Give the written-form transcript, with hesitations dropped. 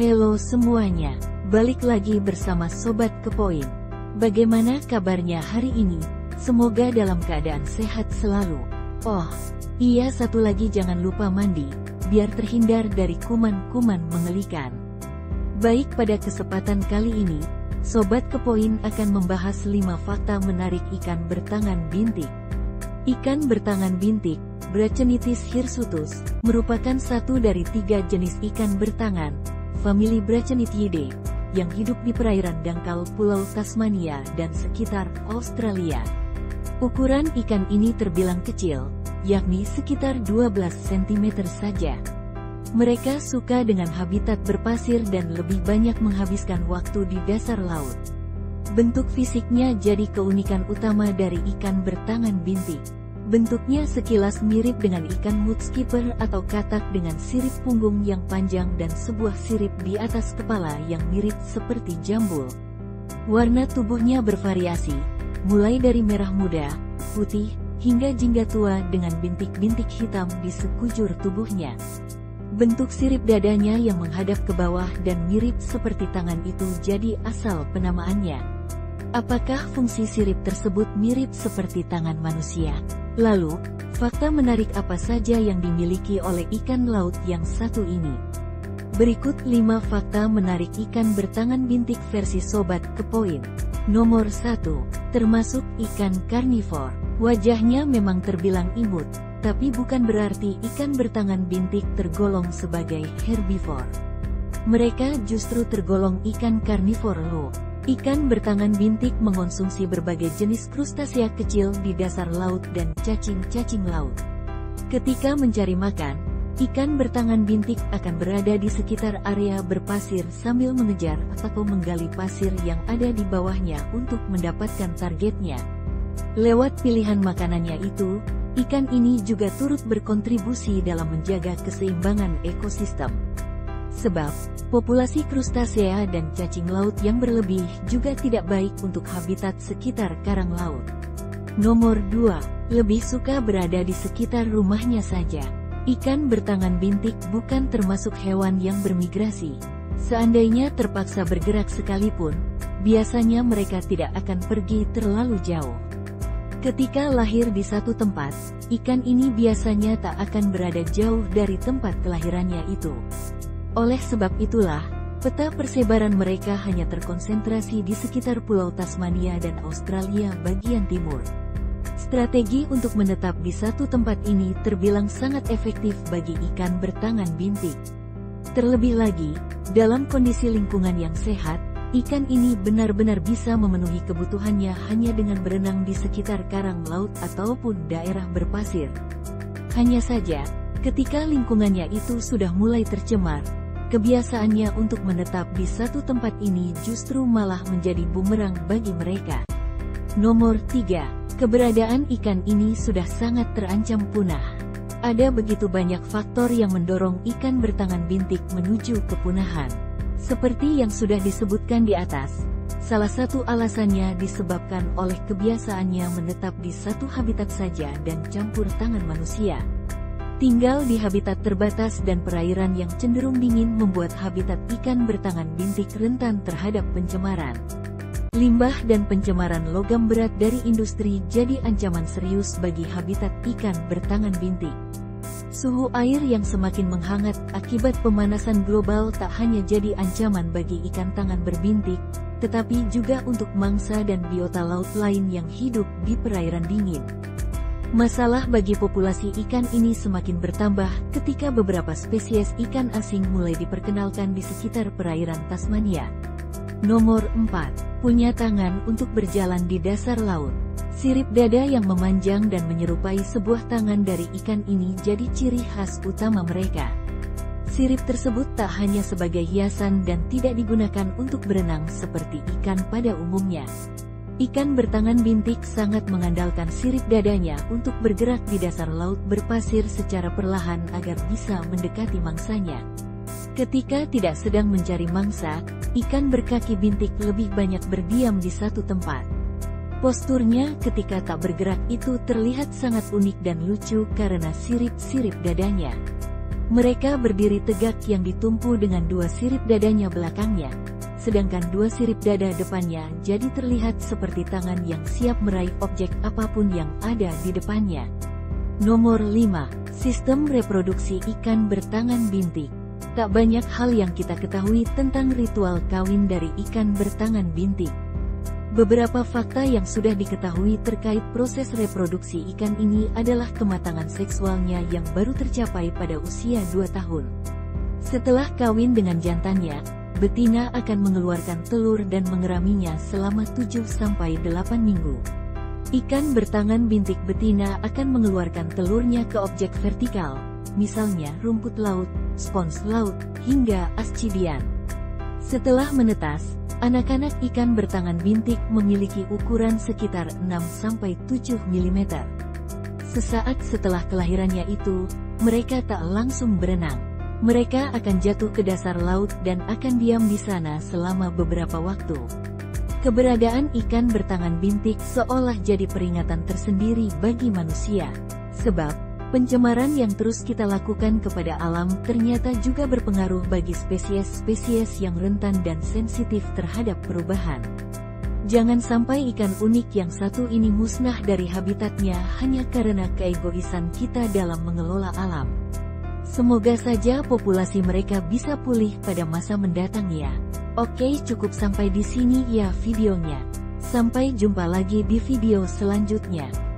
Halo semuanya, balik lagi bersama Sobat Kepoin. Bagaimana kabarnya hari ini? Semoga dalam keadaan sehat selalu. Oh, iya, satu lagi, jangan lupa mandi, biar terhindar dari kuman-kuman mengerikan. Baik, pada kesempatan kali ini, Sobat Kepoin akan membahas 5 fakta menarik ikan bertangan bintik. Ikan bertangan bintik, Brachynetes hirsutus, merupakan satu dari 3 jenis ikan bertangan, famili Brachynidiidae, yang hidup di perairan dangkal Pulau Tasmania dan sekitar Australia. Ukuran ikan ini terbilang kecil, yakni sekitar 12 cm saja. Mereka suka dengan habitat berpasir dan lebih banyak menghabiskan waktu di dasar laut. Bentuk fisiknya jadi keunikan utama dari ikan bertangan bintik. Bentuknya sekilas mirip dengan ikan mudskipper atau katak dengan sirip punggung yang panjang dan sebuah sirip di atas kepala yang mirip seperti jambul. Warna tubuhnya bervariasi, mulai dari merah muda, putih, hingga jingga tua dengan bintik-bintik hitam di sekujur tubuhnya. Bentuk sirip dadanya yang menghadap ke bawah dan mirip seperti tangan itu jadi asal penamaannya. Apakah fungsi sirip tersebut mirip seperti tangan manusia? Lalu, fakta menarik apa saja yang dimiliki oleh ikan laut yang satu ini? Berikut 5 fakta menarik ikan bertangan bintik versi Sobat Kepoin. Nomor 1, termasuk ikan karnivor. Wajahnya memang terbilang imut, tapi bukan berarti ikan bertangan bintik tergolong sebagai herbivore. Mereka justru tergolong ikan karnivor loh. Ikan bertangan bintik mengonsumsi berbagai jenis krustasea kecil di dasar laut dan cacing-cacing laut. Ketika mencari makan, ikan bertangan bintik akan berada di sekitar area berpasir sambil mengejar atau menggali pasir yang ada di bawahnya untuk mendapatkan targetnya. Lewat pilihan makanannya itu, ikan ini juga turut berkontribusi dalam menjaga keseimbangan ekosistem. Sebab, populasi krustasea dan cacing laut yang berlebih juga tidak baik untuk habitat sekitar karang laut. Nomor 2, lebih suka berada di sekitar rumahnya saja. Ikan bertangan bintik bukan termasuk hewan yang bermigrasi. Seandainya terpaksa bergerak sekalipun, biasanya mereka tidak akan pergi terlalu jauh. Ketika lahir di satu tempat, ikan ini biasanya tak akan berada jauh dari tempat kelahirannya itu. Oleh sebab itulah, peta persebaran mereka hanya terkonsentrasi di sekitar Pulau Tasmania dan Australia bagian timur. Strategi untuk menetap di satu tempat ini terbilang sangat efektif bagi ikan bertangan bintik. Terlebih lagi, dalam kondisi lingkungan yang sehat, ikan ini benar-benar bisa memenuhi kebutuhannya hanya dengan berenang di sekitar karang laut ataupun daerah berpasir. Hanya saja, ketika lingkungannya itu sudah mulai tercemar, kebiasaannya untuk menetap di satu tempat ini justru malah menjadi bumerang bagi mereka. Nomor 3, keberadaan ikan ini sudah sangat terancam punah. Ada begitu banyak faktor yang mendorong ikan bertangan bintik menuju kepunahan. Seperti yang sudah disebutkan di atas, salah satu alasannya disebabkan oleh kebiasaannya menetap di satu habitat saja dan campur tangan manusia. Tinggal di habitat terbatas dan perairan yang cenderung dingin membuat habitat ikan bertangan bintik rentan terhadap pencemaran. Limbah dan pencemaran logam berat dari industri jadi ancaman serius bagi habitat ikan bertangan bintik. Suhu air yang semakin menghangat akibat pemanasan global tak hanya jadi ancaman bagi ikan tangan berbintik, tetapi juga untuk mangsa dan biota laut lain yang hidup di perairan dingin. Masalah bagi populasi ikan ini semakin bertambah ketika beberapa spesies ikan asing mulai diperkenalkan di sekitar perairan Tasmania. Nomor 4, punya tangan untuk berjalan di dasar laut. Sirip dada yang memanjang dan menyerupai sebuah tangan dari ikan ini jadi ciri khas utama mereka. Sirip tersebut tak hanya sebagai hiasan dan tidak digunakan untuk berenang seperti ikan pada umumnya. Ikan bertangan bintik sangat mengandalkan sirip dadanya untuk bergerak di dasar laut berpasir secara perlahan agar bisa mendekati mangsanya. Ketika tidak sedang mencari mangsa, ikan berkaki bintik lebih banyak berdiam di satu tempat. Posturnya ketika tak bergerak itu terlihat sangat unik dan lucu karena sirip-sirip dadanya. Mereka berdiri tegak yang ditumpu dengan dua sirip dadanya belakangnya, sedangkan dua sirip dada depannya jadi terlihat seperti tangan yang siap meraih objek apapun yang ada di depannya. Nomor 5. Sistem reproduksi ikan bertangan bintik. Tak banyak hal yang kita ketahui tentang ritual kawin dari ikan bertangan bintik. Beberapa fakta yang sudah diketahui terkait proses reproduksi ikan ini adalah kematangan seksualnya yang baru tercapai pada usia 2 tahun. Setelah kawin dengan jantannya, betina akan mengeluarkan telur dan mengeraminya selama 7-8 minggu. Ikan bertangan bintik betina akan mengeluarkan telurnya ke objek vertikal, misalnya rumput laut, spons laut, hingga ascidian. Setelah menetas, anak-anak ikan bertangan bintik memiliki ukuran sekitar 6-7 mm. Sesaat setelah kelahirannya itu, mereka tak langsung berenang. Mereka akan jatuh ke dasar laut dan akan diam di sana selama beberapa waktu. Keberadaan ikan bertangan bintik seolah jadi peringatan tersendiri bagi manusia. Sebab, pencemaran yang terus kita lakukan kepada alam ternyata juga berpengaruh bagi spesies-spesies yang rentan dan sensitif terhadap perubahan. Jangan sampai ikan unik yang satu ini musnah dari habitatnya hanya karena keegoisan kita dalam mengelola alam. Semoga saja populasi mereka bisa pulih pada masa mendatang ya. Oke, cukup sampai di sini ya videonya. Sampai jumpa lagi di video selanjutnya.